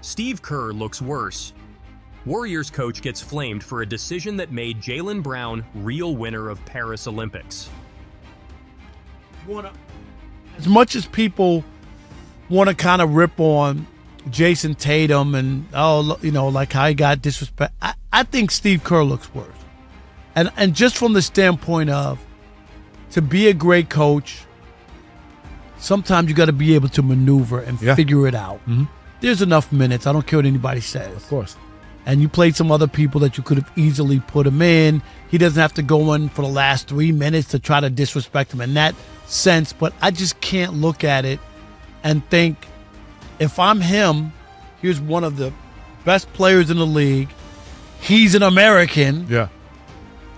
Steve Kerr looks worse. Warriors coach gets flamed for a decision that made Jaylen Brown real winner of Paris Olympics. As much as people want to kind of rip on Jayson Tatum and, like how he got disrespect, I think Steve Kerr looks worse. And just from the standpoint of, to be a great coach, sometimes you got to be able to maneuver and figure it out. Mm-hmm. There's enough minutes. I don't care what anybody says. Of course. And you played some other people that you could have easily put him in. He doesn't have to go in for the last 3 minutes to try to disrespect him in that sense. But I just can't look at it and think, if I'm him, here's one of the best players in the league. He's an American. Yeah.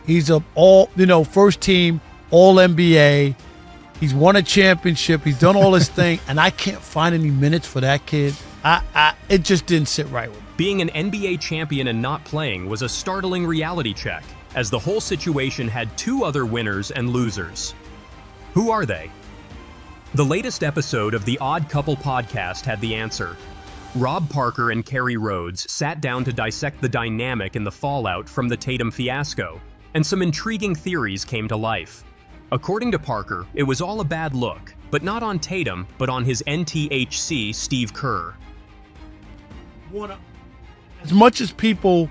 He's a first team All-NBA. He's won a championship. He's done all this thing, and I can't find any minutes for that kid. It just didn't sit right with me. Being an NBA champion and not playing was a startling reality check, as the whole situation had two other winners and losers. Who are they? The latest episode of the Odd Couple podcast had the answer. Rob Parker and Kerry Rhodes sat down to dissect the dynamic and the fallout from the Tatum fiasco, and some intriguing theories came to life. According to Parker, it was all a bad look, but not on Tatum, but on his NTHC Steve Kerr. As much as people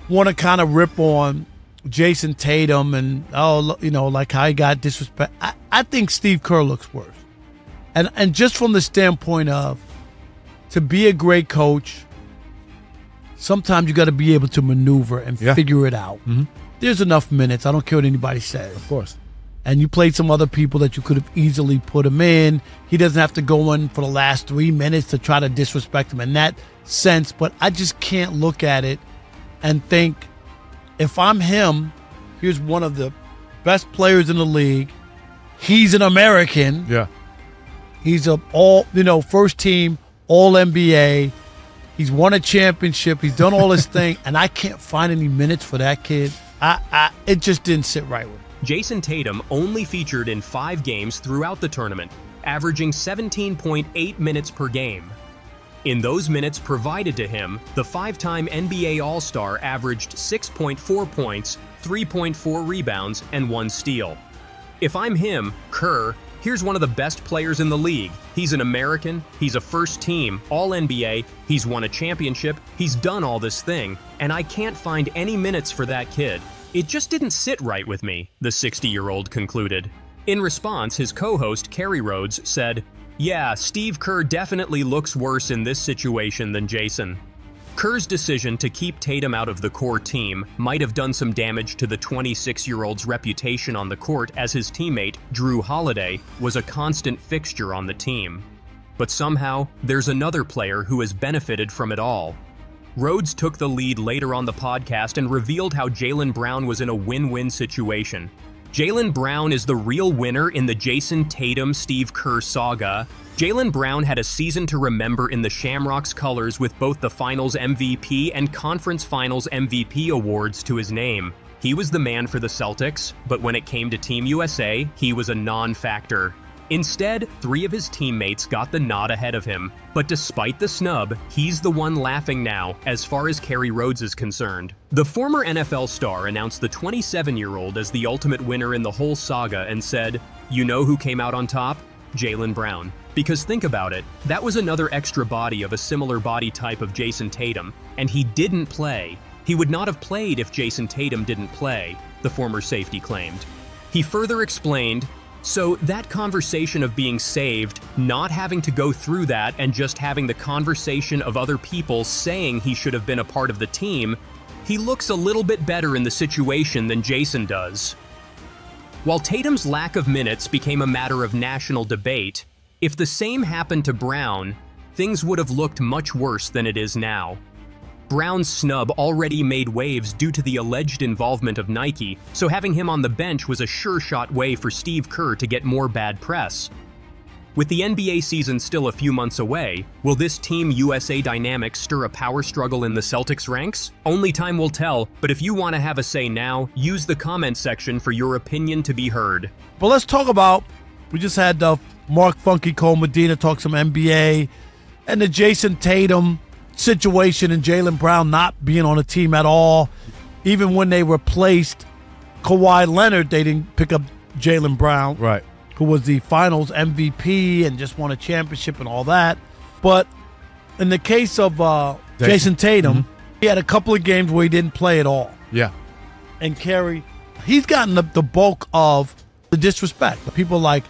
want to kind of rip on Jayson Tatum and, like how he got disrespect, I think Steve Kerr looks worse. And just from the standpoint of, to be a great coach, sometimes you got to be able to maneuver and figure it out. Mm-hmm. There's enough minutes. I don't care what anybody says. Of course. And you played some other people that you could have easily put him in. He doesn't have to go in for the last 3 minutes to try to disrespect him in that sense. But I just can't look at it and think, if I'm him, here's one of the best players in the league. He's an American. Yeah. He's a first team All-NBA. He's won a championship. He's done all this thing, and I can't find any minutes for that kid. It just didn't sit right with me. Jayson Tatum only featured in 5 games throughout the tournament, averaging 17.8 minutes per game. In those minutes provided to him, the 5-time NBA All-Star averaged 6.4 points, 3.4 rebounds, and 1 steal. If I'm him, Kerr, here's one of the best players in the league. He's an American, he's a first-team All-NBA, he's won a championship, he's done all this thing, and I can't find any minutes for that kid. It just didn't sit right with me, the 60-year-old concluded. In response, his co-host Kerry Rhodes said, "Yeah, Steve Kerr definitely looks worse in this situation than Jayson." Kerr's decision to keep Tatum out of the core team might have done some damage to the 26-year-old's reputation on the court, as his teammate, Drew Holiday, was a constant fixture on the team. But somehow, there's another player who has benefited from it all. Rhodes took the lead later on the podcast and revealed how Jaylen Brown was in a win-win situation. Jaylen Brown is the real winner in the Jayson Tatum-Steve Kerr saga. Jaylen Brown had a season to remember in the Shamrocks colors, with both the Finals MVP and Conference Finals MVP awards to his name. He was the man for the Celtics, but when it came to Team USA, he was a non-factor. Instead, 3 of his teammates got the nod ahead of him, but despite the snub, he's the one laughing now as far as Kerry Rhodes is concerned. The former NFL star announced the 27-year-old as the ultimate winner in the whole saga and said, "You know who came out on top? Jaylen Brown." Because think about it, that was another extra body of a similar body type of Jayson Tatum, and he didn't play. He would not have played if Jayson Tatum didn't play, the former safety claimed. He further explained, "So that conversation of being saved, not having to go through that and just having the conversation of other people saying he should have been a part of the team, he looks a little bit better in the situation than Jayson does." While Tatum's lack of minutes became a matter of national debate, if the same happened to Brown, things would have looked much worse than it is now. Brown's snub already made waves due to the alleged involvement of Nike, so having him on the bench was a sure-shot way for Steve Kerr to get more bad press. With the NBA season still a few months away, will this Team USA dynamic stir a power struggle in the Celtics ranks? Only time will tell, but if you want to have a say now, use the comment section for your opinion to be heard. But let's talk about, we just had Mark Funky Cole Medina talk some NBA, and the Jayson Tatum situation and Jaylen Brown not being on the team at all. Even when they replaced Kawhi Leonard, they didn't pick up Jaylen Brown, right, who was the finals MVP and just won a championship and all that. But in the case of Jayson Tatum, he had a couple of games where he didn't play at all. Yeah. And Kerry, he's gotten the bulk of the disrespect. People like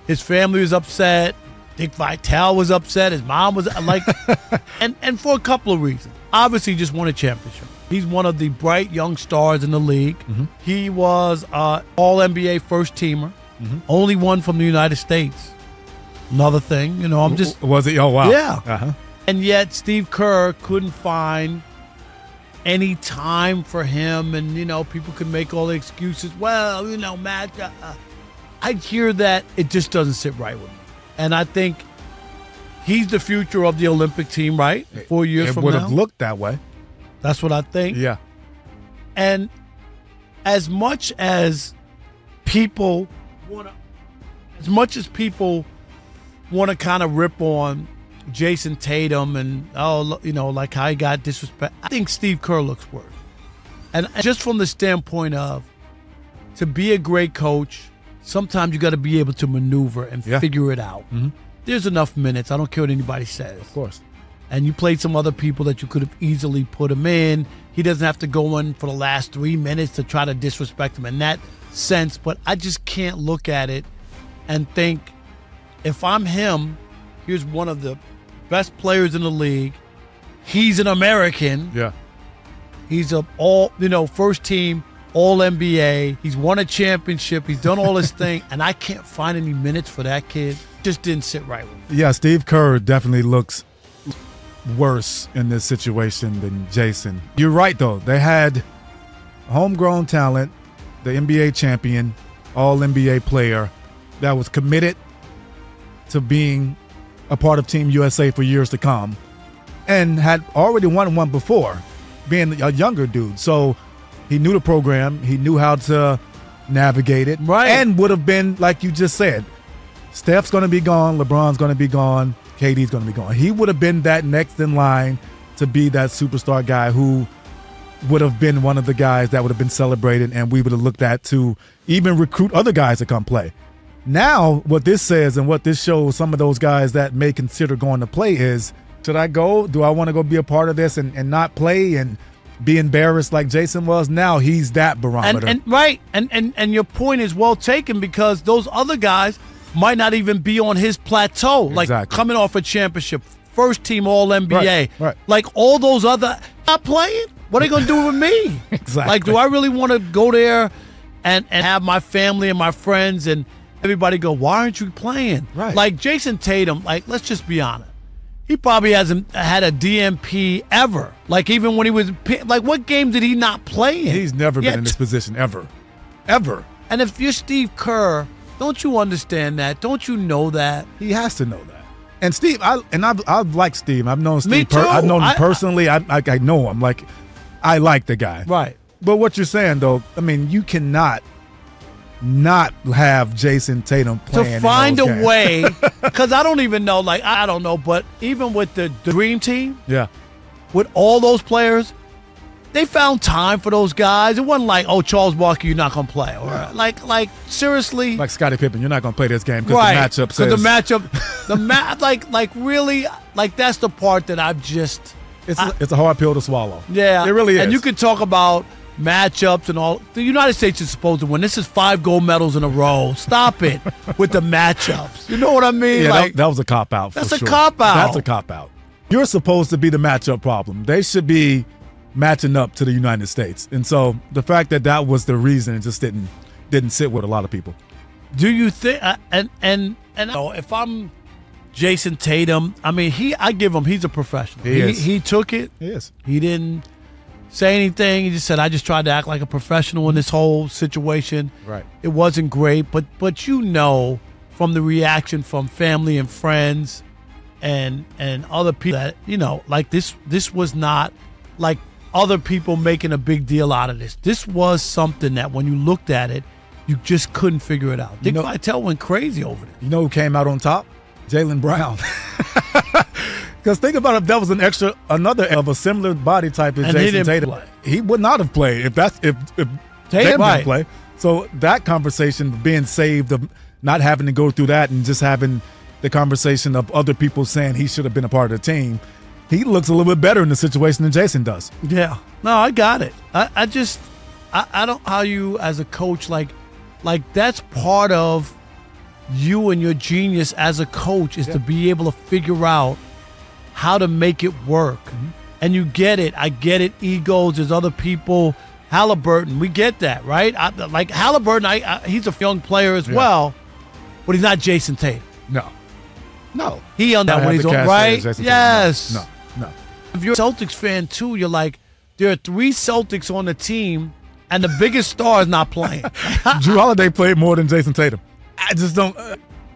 his family was upset. Dick Vitale was upset. His mom was like, and for a couple of reasons. Obviously, he just won a championship. He's one of the bright young stars in the league. He was All-NBA first teamer. Only one from the United States. Another thing, you know, I'm just... Was it? Oh, wow. Yeah. And yet, Steve Kerr couldn't find any time for him. And, you know, people could make all the excuses. Well, you know, Matt, I hear that. It just doesn't sit right with me. And I think he's the future of the Olympic team, right? 4 years from now. It would have looked that way. That's what I think. Yeah. And as much as people want to kind of rip on Jayson Tatum and, oh, you know, like how he got disrespect, I think Steve Kerr looks worse. And just from the standpoint of, to be a great coach, sometimes you got to be able to maneuver and figure it out. There's enough minutes. I don't care what anybody says. Of course. And you played some other people that you could have easily put him in. He doesn't have to go in for the last 3 minutes to try to disrespect him in that sense. But I just can't look at it and think, if I'm him, here's one of the best players in the league. He's an American. Yeah. He's a first team All-NBA. He's won a championship. He's done all this thing, and I can't find any minutes for that kid. Just didn't sit right with me. Yeah, Steve Kerr definitely looks worse in this situation than Jayson. You're right, though. They had homegrown talent, the NBA champion, All-NBA player that was committed to being a part of Team USA for years to come and had already won one before, being a younger dude. So he knew the program. He knew how to navigate it. Right. And would have been, like you just said, Steph's going to be gone. LeBron's going to be gone. KD's going to be gone. He would have been that next in line to be that superstar guy who would have been one of the guys that would have been celebrated, and we would have looked at to even recruit other guys to come play. Now, what this says and what this shows some of those guys that may consider going to play is, should I go? Do I want to go be a part of this and not play and be embarrassed like Jayson was? Now he's that barometer. And your point is well taken, because those other guys might not even be on his plateau. Like coming off a championship, first team All-NBA. Right. Like all those other not playing? What are they going to do with me? Exactly. Like, do I really want to go there and have my family and my friends and everybody go, why aren't you playing? Right. Like Jayson Tatum, like, let's just be honest. He probably hasn't had a DMP ever. Like, even when he was, like, what game did he not play in? He's never been in this position ever. Ever. And if you're Steve Kerr, don't you understand that? Don't you know that? He has to know that. And Steve, I've liked Steve. I've known Steve. Me too. I've known him personally. I know him. Like, I like the guy. Right. But what you're saying, though, I mean, you cannot not have Jayson Tatum playing. To find a way, because I don't even know, like, I don't know, but even with the Dream Team, with all those players, they found time for those guys. It wasn't like, oh, Charles Barkley, you're not going to play. Or like seriously. Like Scottie Pippen, you're not going to play this game because the matchup says. Because the matchup, like really, like that's the part that I've just. It's a hard pill to swallow. Yeah. It really is. And you can talk about matchups and all. The United States is supposed to win. This is 5 gold medals in a row. Stop it with the matchups. You know what I mean? Yeah, like, that was a cop-out. That's a cop-out. That's a cop-out. You're supposed to be the matchup problem. They should be matching up to the United States. And so the fact that was the reason, it just didn't sit with a lot of people. Do you think and if I'm Jayson Tatum, I mean, I give him, he's a professional. He took it. He is. He didn't say anything. He just said, I just tried to act like a professional in this whole situation. Right. It wasn't great, but you know from the reaction from family and friends and other people that, you know, like this was not like other people making a big deal out of this. This was something that when you looked at it, you just couldn't figure it out. Dick Vitale went crazy over this. You know who came out on top? Jaylen Brown. Because think about if that was another of a similar body type as Jayson Tatum, he would not have played if Tatum didn't play. So that conversation being saved of not having to go through that and just having the conversation of other people saying he should have been a part of the team, he looks a little bit better in the situation than Jayson does. Yeah. No, I got it. I don't how you as a coach like that's part of you and your genius as a coach is to be able to figure out how to make it work. And you get it. I get it. Egos. There's other people. Halliburton. We get that, right? Like Halliburton, he's a young player as well, but he's not Jayson Tatum. No. He on that when he's on, right? Yes. No. If you're a Celtics fan too, you're like, there are 3 Celtics on the team, and the biggest star is not playing. Jrue Holiday played more than Jayson Tatum. I just don't.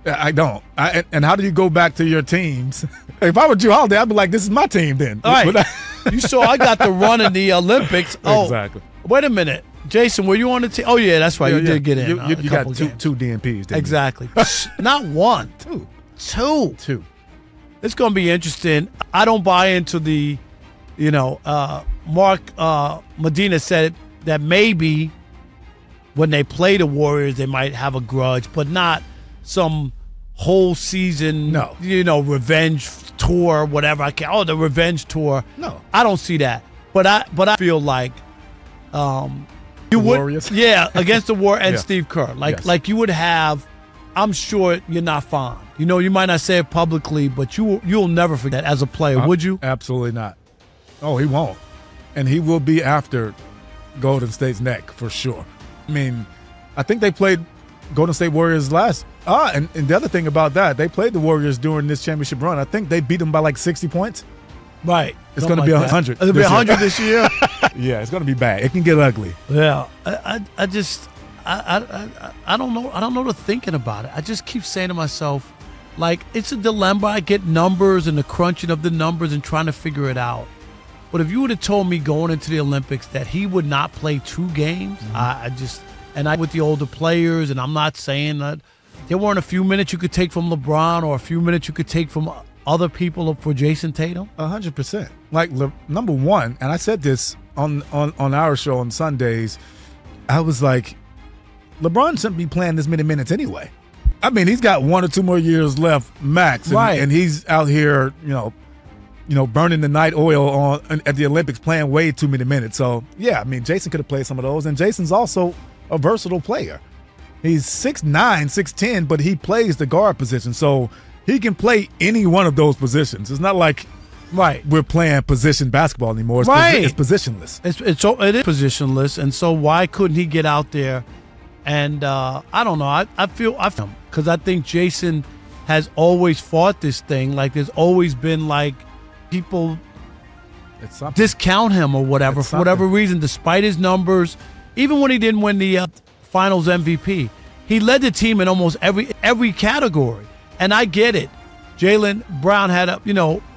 I don't. And how do you go back to your teams? If I were Jrue Holiday, I'd be like, this is my team then. All right. You saw I got the run in the Olympics. Oh, exactly. Wait a minute. Jason, were you on the team? Oh, yeah, that's right. You did get in. You got two DNPs, didn't you? Exactly. Not one. Two. It's going to be interesting. I don't buy into the, Mark Medina said that maybe when they play the Warriors, they might have a grudge, but not some whole season, revenge tour, whatever. The revenge tour. No. I don't see that. But I feel like you would, Warriors? Yeah, against the War and Steve Kerr. Like you would have, I'm sure you're not fond. You might not say it publicly, but you'll never forget as a player, would you? Absolutely not. Oh, he won't. And he will be after Golden State's neck for sure. I mean, I think they played Golden State Warriors last. And the other thing about that, they played the Warriors during this championship run. I think they beat them by like 60 points. Right. It's going to be 100. It'll be 100 this year. Yeah, it's going to be bad. It can get ugly. Yeah. I don't know. I don't know the thinking about it. I just keep saying to myself, like, it's a dilemma. I get numbers and the crunching of the numbers and trying to figure it out. But if you would have told me going into the Olympics that he would not play 2 games, with the older players, and I'm not saying that there weren't a few minutes you could take from LeBron or a few minutes you could take from other people for Jayson Tatum? 100%. Like, number one, and I said this on our show on Sundays, I was like, LeBron shouldn't be playing this many minutes anyway. I mean, he's got 1 or 2 more years left max, and he's out here, burning the night oil at the Olympics, playing way too many minutes. So, yeah, I mean, Jayson could have played some of those, and Jayson's also a versatile player. He's 6'9", 6'10", but he plays the guard position, so he can play any one of those positions. It's not like we're playing position basketball anymore. It's positionless. It is positionless, and so why couldn't he get out there? And I don't know. I feel because I think Jayson has always fought this thing. Like there's always been like people discount him or whatever for whatever reason, despite his numbers. Even when he didn't win the Finals MVP, he led the team in almost every category. And I get it. Jaylen Brown had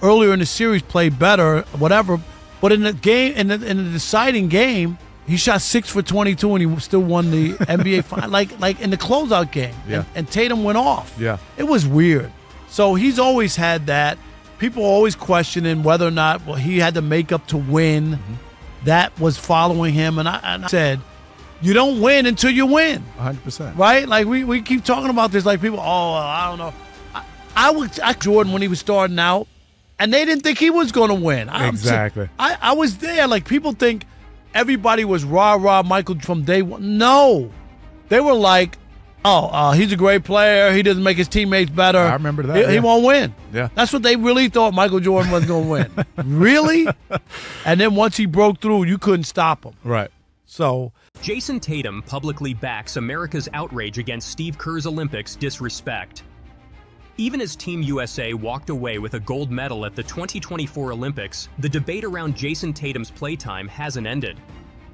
earlier in the series played better, whatever. But in the game, in the deciding game, he shot 6 for 22 and he still won the NBA final. Like in the closeout game. Yeah. And Tatum went off. Yeah. It was weird. So he's always had that. People always questioning whether or not he had to make up to win. Mm-hmm. That was following him. And I said, you don't win until you win. 100%. Right? Like we keep talking about this like people, I don't know. I was Jordan when he was starting out, and they didn't think he was going to win. Exactly. I was there. Like people think everybody was rah-rah Michael from day one. No. They were like, he's a great player. He doesn't make his teammates better. I remember that. He won't win. Yeah. That's what they really thought Michael Jordan was going to win. Really? And then once he broke through, you couldn't stop him. Right. So Jayson Tatum publicly backs America's outrage against Steve Kerr's Olympics disrespect. Even as Team USA walked away with a gold medal at the 2024 Olympics, the debate around Jayson Tatum's playtime hasn't ended.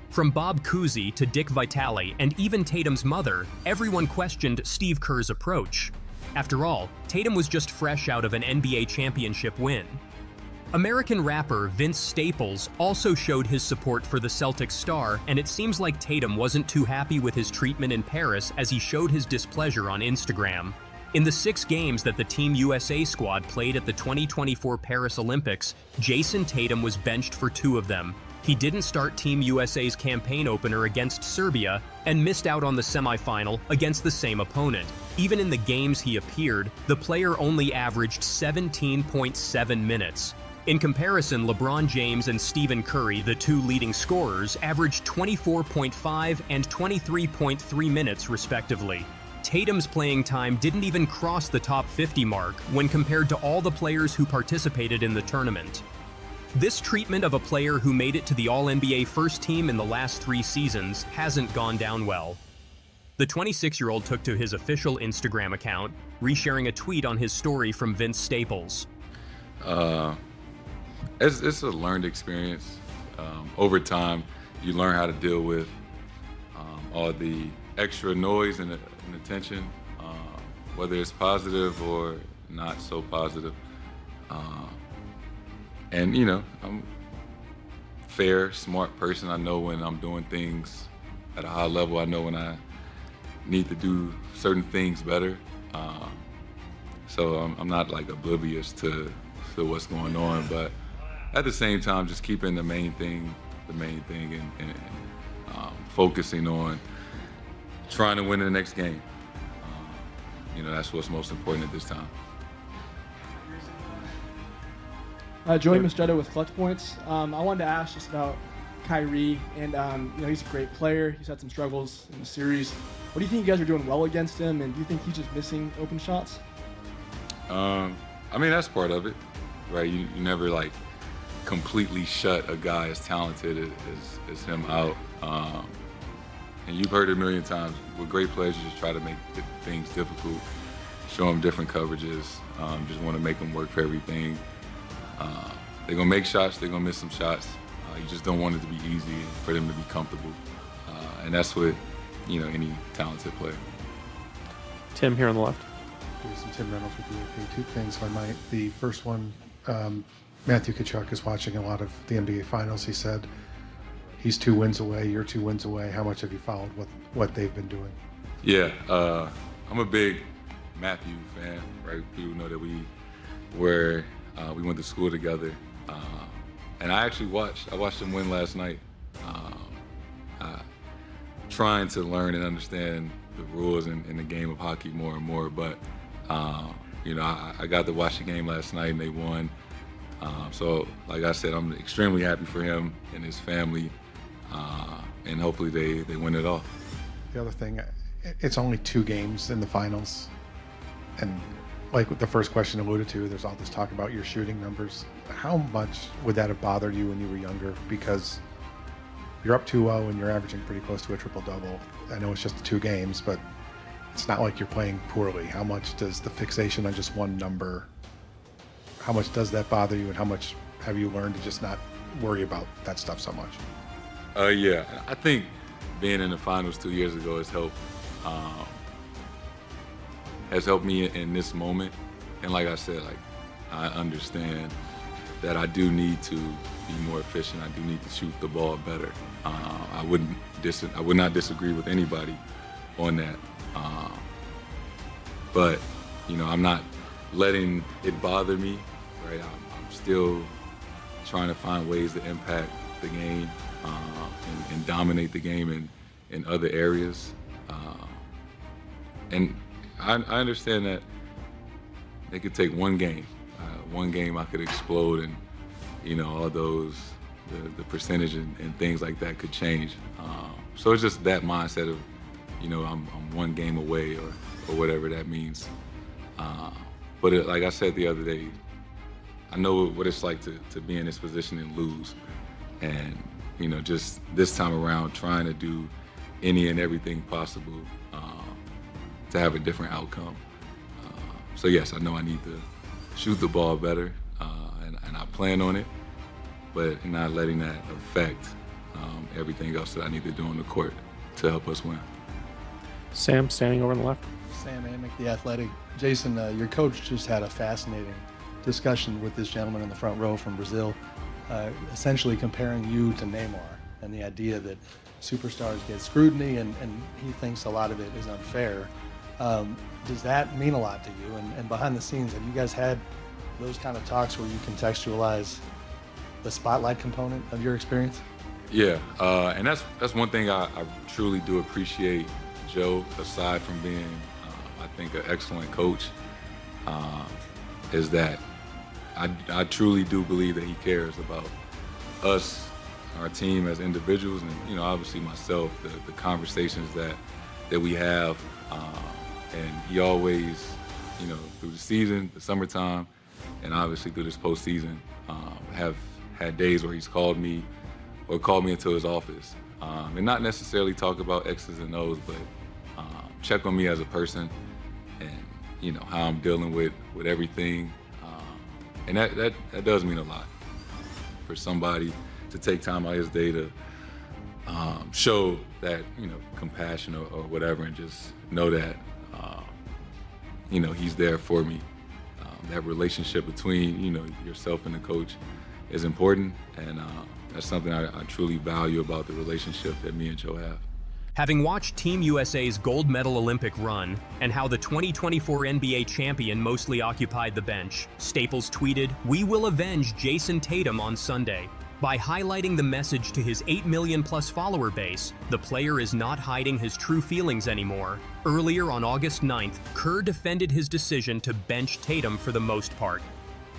From Bob Cousy to Dick Vitale and even Tatum's mother, everyone questioned Steve Kerr's approach. After all, Tatum was just fresh out of an NBA championship win. American rapper Vince Staples also showed his support for the Celtics star, and it seems like Tatum wasn't too happy with his treatment in Paris as he showed his displeasure on Instagram. In the 6 games that the Team USA squad played at the 2024 Paris Olympics, Jayson Tatum was benched for 2 of them. He didn't start Team USA's campaign opener against Serbia and missed out on the semifinal against the same opponent. Even in the games he appeared, the player only averaged 17.7 minutes. In comparison, LeBron James and Stephen Curry, the 2 leading scorers, averaged 24.5 and 23.3 minutes respectively. Tatum's playing time didn't even cross the top 50 mark when compared to all the players who participated in the tournament. This treatment of a player who made it to the All-NBA first team in the last 3 seasons hasn't gone down well. The 26-year-old took to his official Instagram account, resharing a tweet on his story from Vince Staples. It's a learned experience. Over time, you learn how to deal with all the extra noise and attention, whether it's positive or not so positive. And you know, I'm a fair, smart person. I know when I'm doing things at a high level. I know when I need to do certain things better. So I'm not like oblivious to what's going on, but at the same time, just keeping the main thing, and focusing on trying to win the next game. You know, that's what's most important at this time. Joey Mastretta with Clutch Points. I wanted to ask just about Kyrie, and you know, he's a great player. He's had some struggles in the series. What do you think you guys are doing well against him, and do you think he's just missing open shots? I mean, that's part of it, right? You never like completely shut a guy as talented as him out. And you've heard it a million times. With great players, you just try to make things difficult, show them different coverages, just want to make them work for everything. They're going to make shots, they're going to miss some shots. You just don't want it to be easy and for them to be comfortable. And that's what, you know, any talented player. Tim here on the left. Jason, Tim Reynolds with you. Okay, 2 things on my, the first one, Matthew Tkachuk is watching a lot of the NBA Finals. He said he's 2 wins away, you're 2 wins away. How much have you followed what they've been doing? Yeah, I'm a big Matthew fan, right? People know that we went to school together. And I actually watched him win last night. Trying to learn and understand the rules in the game of hockey more and more, but you know, I got to watch the game last night and they won. So like I said, I'm extremely happy for him and his family, and hopefully they win it all. The other thing, it's only 2 games in the finals, and like the first question alluded to, there's all this talk about your shooting numbers. How much would that have bothered you when you were younger? Because you're up 2-0 and you're averaging pretty close to a triple-double. I know it's just 2 games, but it's not like you're playing poorly. How much does the fixation on just one number, how much does that bother you, and how much have you learned to just not worry about that stuff so much? Yeah, I think being in the finals 2 years ago has helped me in this moment. And like I said, like I understand that I do need to be more efficient. I do need to shoot the ball better. I would not disagree with anybody on that. But you know, I'm not letting it bother me. Right, I'm still trying to find ways to impact the game and dominate the game in other areas. And I understand that it could take one game. One game I could explode, and you know, all those the percentage and things like that could change. So it's just that mindset of, you know, I'm one game away or whatever that means. But like I said the other day, I know what it's like to be in this position and lose. And, you know, just this time around, trying to do any and everything possible to have a different outcome. So yes, I know I need to shoot the ball better, and I plan on it, but not letting that affect everything else that I need to do on the court to help us win. Sam, standing over on the left. Sam Amick, The Athletic. Jason, your coach just had a fascinating discussion with this gentleman in the front row from Brazil, essentially comparing you to Neymar and the idea that superstars get scrutiny, and he thinks a lot of it is unfair. Does that mean a lot to you? And behind the scenes, have you guys had those kind of talks where you contextualize the spotlight component of your experience? Yeah, and that's one thing I truly do appreciate Joe, aside from being, I think, an excellent coach, is that I truly do believe that he cares about us, our team as individuals, and obviously myself, the conversations that we have, and he always, through the season, the summertime, and obviously through this postseason, have had days where he's called me into his office, and not necessarily talk about X's and O's, but check on me as a person, and how I'm dealing with everything, and that does mean a lot for somebody to take time out of his day to show that compassion or whatever, and just know that he's there for me. That relationship between yourself and the coach is important, and that's something I truly value about the relationship that me and Joe have. Having watched Team USA's gold medal Olympic run and how the 2024 NBA champion mostly occupied the bench, Staples tweeted, "We will avenge Jayson Tatum on Sunday." By highlighting the message to his 8 million-plus follower base, the player is not hiding his true feelings anymore. Earlier on August 9th, Kerr defended his decision to bench Tatum for the most part.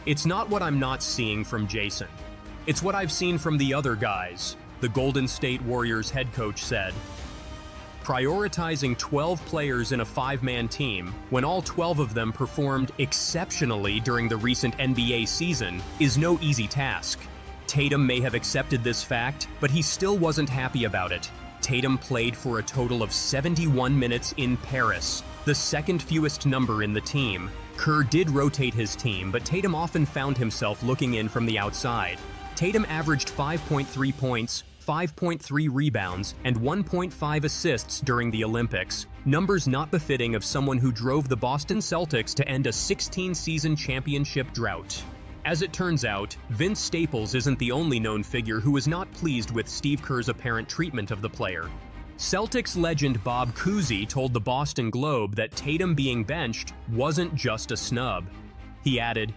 "It's not what I'm not seeing from Jayson. It's what I've seen from the other guys," the Golden State Warriors head coach said. Prioritizing 12 players in a 5-man team, when all 12 of them performed exceptionally during the recent NBA season, is no easy task. Tatum may have accepted this fact, but he still wasn't happy about it. Tatum played for a total of 71 minutes in Paris, the second fewest number in the team. Kerr did rotate his team, but Tatum often found himself looking in from the outside. Tatum averaged 5.3 points, 5.3 rebounds, and 1.5 assists during the Olympics, numbers not befitting of someone who drove the Boston Celtics to end a 16-season championship drought. As it turns out, Vince Staples isn't the only known figure who is not pleased with Steve Kerr's apparent treatment of the player. Celtics legend Bob Cousy told the Boston Globe that Tatum being benched wasn't just a snub. He added,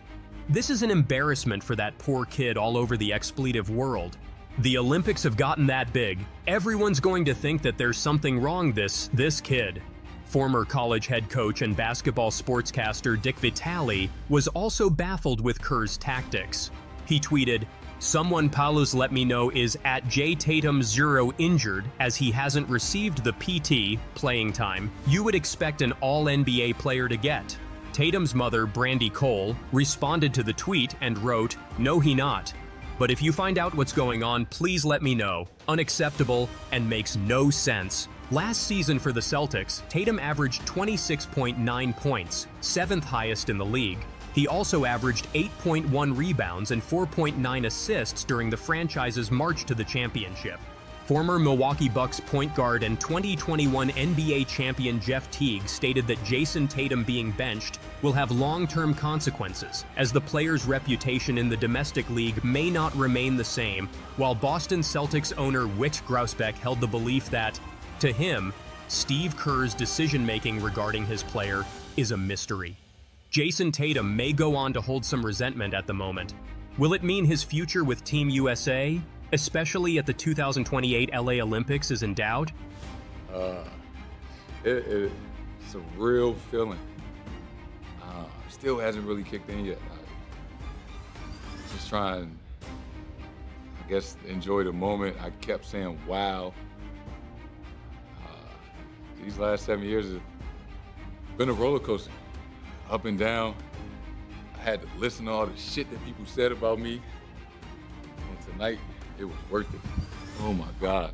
"This is an embarrassment for that poor kid all over the expletive world. The Olympics have gotten that big. Everyone's going to think that there's something wrong this kid." Former college head coach and basketball sportscaster Dick Vitale was also baffled with Kerr's tactics. He tweeted, "Someone Paulus let me know is at JTatum0 injured, as he hasn't received the PT, playing time, you would expect an all-NBA player to get." Tatum's mother, Brandy Cole, responded to the tweet and wrote, "No, he not. But if you find out what's going on, please let me know. Unacceptable and makes no sense." Last season for the Celtics, Tatum averaged 26.9 points, 7th highest in the league. He also averaged 8.1 rebounds and 4.9 assists during the franchise's march to the championship. Former Milwaukee Bucks point guard and 2021 NBA champion Jeff Teague stated that Jayson Tatum being benched will have long-term consequences, as the player's reputation in the domestic league may not remain the same, while Boston Celtics owner Wick Grousbeck held the belief that, to him, Steve Kerr's decision-making regarding his player is a mystery. Jayson Tatum may go on to hold some resentment at the moment. Will it mean his future with Team USA, especially at the 2028 LA Olympics, is in doubt? It's a real feeling. Still hasn't really kicked in yet. Just trying, I guess, enjoy the moment. I kept saying, wow. These last 7 years have been a roller coaster, up and down. I had to listen to all the shit that people said about me. And tonight, it was worth it. Oh my God.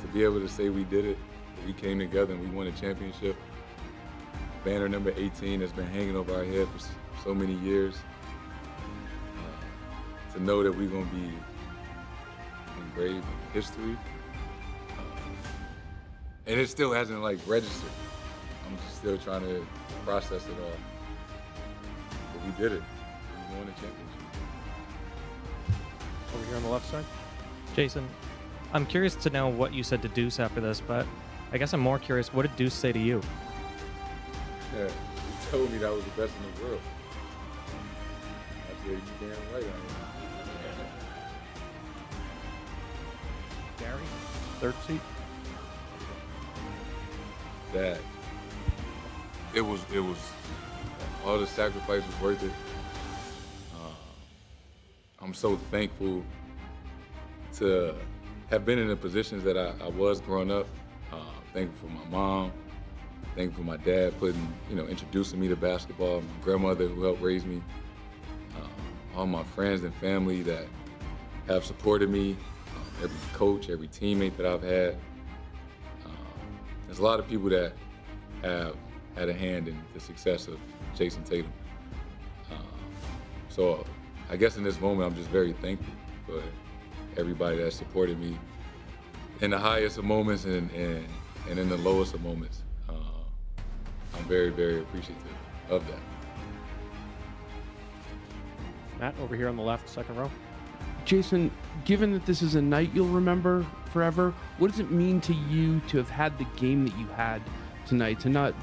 To be able to say we did it, that we came together and we won a championship. Banner number 18 has been hanging over our head for so many years. To know that we're gonna be engraved in history. And it still hasn't registered. I'm just still trying to process it all. But we did it. We won the championship. Over here on the left side. Jayson, I'm curious to know what you said to Deuce after this, but I guess I'm more curious, what did Deuce say to you? Yeah, he told me that was the best in the world. I said, you damn right I am. Gary, third seat. That it was all the sacrifice was worth it. I'm so thankful to have been in the positions that I was growing up. Thankful for my mom, thankful for my dad introducing me to basketball, my grandmother who helped raise me, all my friends and family that have supported me, every coach, every teammate that I've had. There's a lot of people that have had a hand in the success of Jayson Tatum. So I guess in this moment, I'm just very thankful for everybody that supported me in the highest of moments and in the lowest of moments. I'm very, very appreciative of that. Matt, over here on the left, second row. Jayson, given that this is a night you'll remember forever, what does it mean to you to have had the game that you had tonight, to not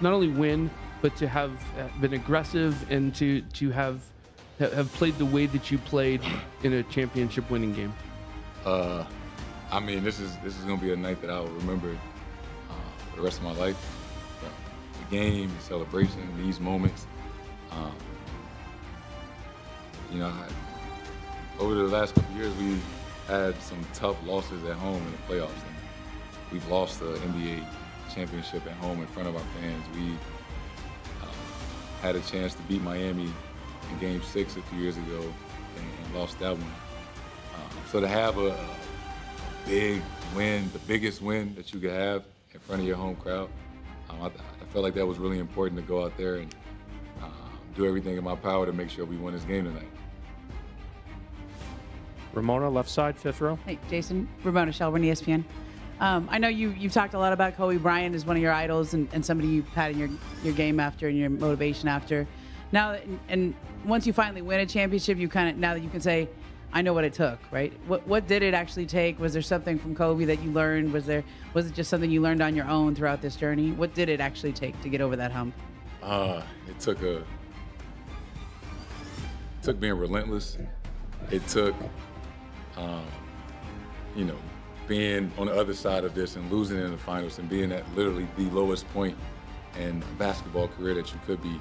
only win, but to have been aggressive and to have played the way that you played in a championship-winning game? I mean, this is gonna be a night that I will remember for the rest of my life. The game, the celebration, these moments. Over the last couple of years, we've had some tough losses at home in the playoffs, and we've lost the NBA championship at home in front of our fans. We had a chance to beat Miami in Game 6 a few years ago and lost that one. So to have a big win, the biggest win that you could have in front of your home crowd, I felt like that was really important to go out there and do everything in my power to make sure we won this game tonight. Ramona, left side, fifth row. Hey, Jayson, Ramona Shelburne, ESPN. I know you've talked a lot about Kobe Bryant as one of your idols and somebody you've had in your game after and your motivation after. Now, and once you finally win a championship, now that you can say, I know what it took, right? What did it actually take? Was there something from Kobe that you learned? Was it just something you learned on your own throughout this journey? What did it actually take to get over that hump? It took being relentless. It took, being on the other side of this and losing in the finals and being at literally the lowest point in a basketball career that you could be.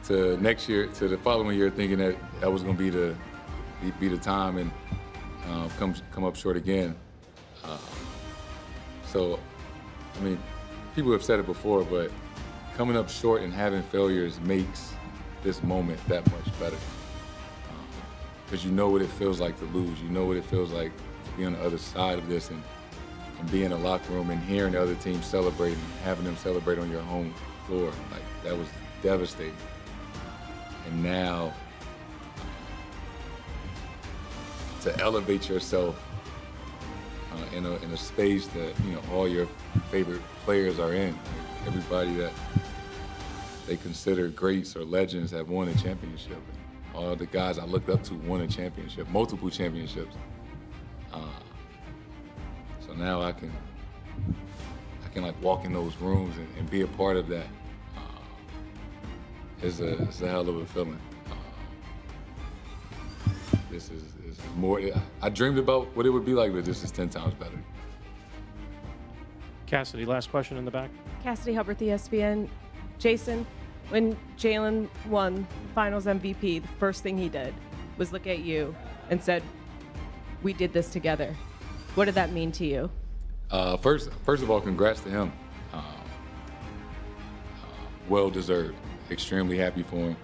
To the following year, thinking that was going to be the time and come up short again. So, I mean, people have said it before, but coming up short and having failures makes this moment that much better. Because you know what it feels like to lose. You know what it feels like to be on the other side of this and be in a locker room and hearing the other team celebrating, having them celebrate on your home floor. Like, that was devastating. And now, to elevate yourself in a space that all your favorite players are in, everybody that they consider greats or legends have won a championship. All the guys I looked up to won a championship, multiple championships. So now I can like walk in those rooms and be a part of that. It's a hell of a feeling. This is more. I dreamed about what it would be like, but this is 10 times better. Cassidy, last question in the back. Cassidy Hubbard, ESPN. Jayson, when Jaylen won Finals MVP, the first thing he did was look at you and said, "We did this together." What did that mean to you? First of all, congrats to him. Well deserved. Extremely happy for him.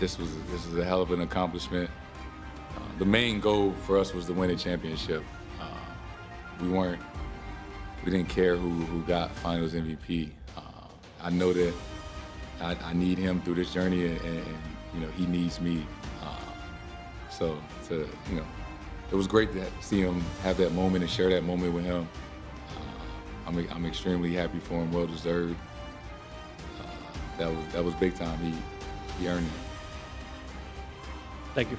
This is a hell of an accomplishment. The main goal for us was to win a championship. We didn't care who got Finals MVP. I know that I need him through this journey, and he needs me. So it was great to see him have that moment and share that moment with him. I'm extremely happy for him. Well deserved. That was big time. He earned it. Thank you.